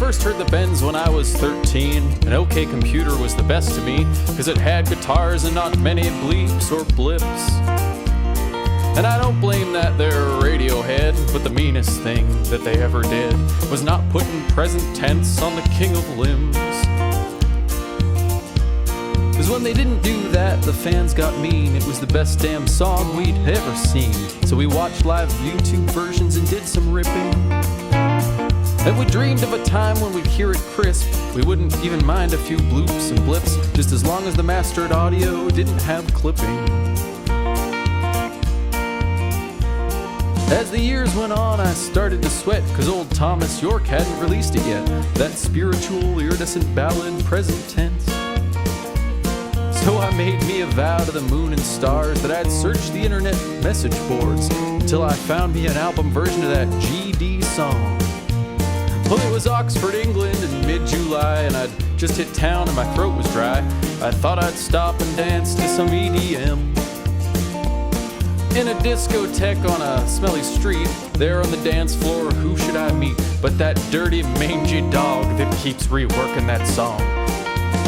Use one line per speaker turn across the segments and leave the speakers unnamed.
first heard the Bends when I was 13. An OK computer was the best to me, cause it had guitars and not many bleeps or blips. And I don't blame that they're radiohead, but the meanest thing that they ever did was not putting present tense on the king of limbs. Cause when they didn't do that, the fans got mean. It was the best damn song we'd ever seen. So we watched live YouTube versions and did some ripping. And we dreamed of a time when we'd hear it crisp. We wouldn't even mind a few bloops and blips, just as long as the mastered audio didn't have clipping. As the years went on, I started to sweat, cause old Thomas York hadn't released it yet. That spiritual, iridescent ballad, present tense. So I made me a vow to the moon and stars that I'd search the internet message boards until I found me an album version of that GD song. Well, it was Oxford, England in mid-July, and I'd just hit town and my throat was dry. I thought I'd stop and dance to some EDM. In a discotheque on a smelly street, there on the dance floor, who should I meet but that dirty, mangy dog that keeps reworking that song.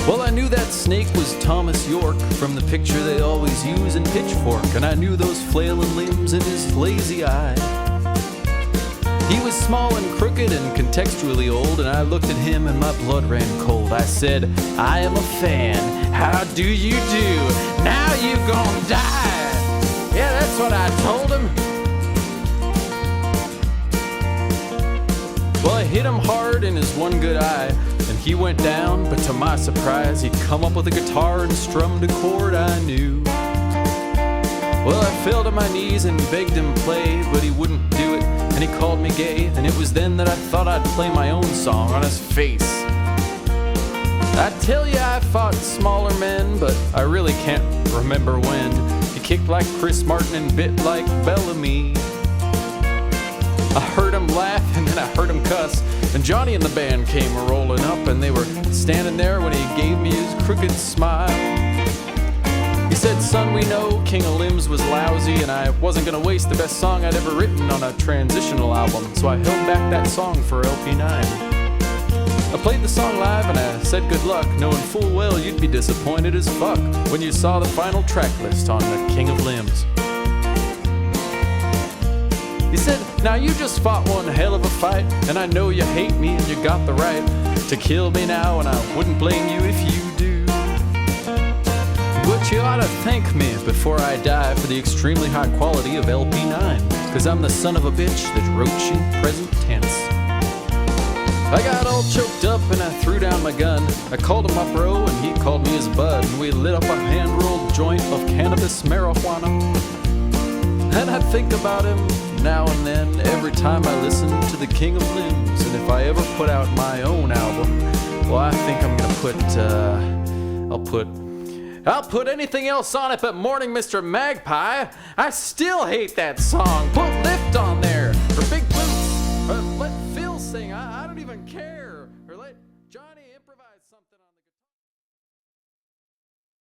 Well, I knew that snake was Thomas York from the picture they always use in Pitchfork, and I knew those flailing limbs in his lazy eye. He was small and crooked and contextually old, and I looked at him and my blood ran cold. I said, I am a fan, how do you do? Now you gon' die. Yeah, that's what I told him. Well, I hit him hard in his one good eye, and he went down, but to my surprise, he'd come up with a guitar and strummed a chord I knew. Well, I fell to my knees and begged him play, but he wouldn't do it, and he called me gay, and it was then that I thought I'd play my own song on his face. I tell you, I fought smaller men, but I really can't remember when. He kicked like Chris Martin and bit like Bellamy. I heard him laugh and then I heard him cuss, and Johnny and the band came rolling up, and they were standing there when he gave me his crooked smile. He said, son, we know King of Limbs was lousy, and I wasn't gonna waste the best song I'd ever written on a transitional album, so I held back that song for LP9. I played the song live and I said good luck, knowing full well you'd be disappointed as fuck when you saw the final track list on the King of Limbs. He said, now you just fought one hell of a fight, and I know you hate me and you got the right to kill me now, and I wouldn't blame you if you do. But you ought to thank me before I die for the extremely high quality of LP9, cause I'm the son of a bitch that wrote you present tense. I got all choked up and I threw down my gun. I called him up, bro, and he called me his bud, and we lit up a hand-rolled joint of cannabis marijuana. And I think about him now and then, every time I listen to the King of Limbs. And if I ever put out my own album, well, I think I'm gonna I'll put anything else on it but Morning Mr. Magpie. I still hate that song. Put Lift on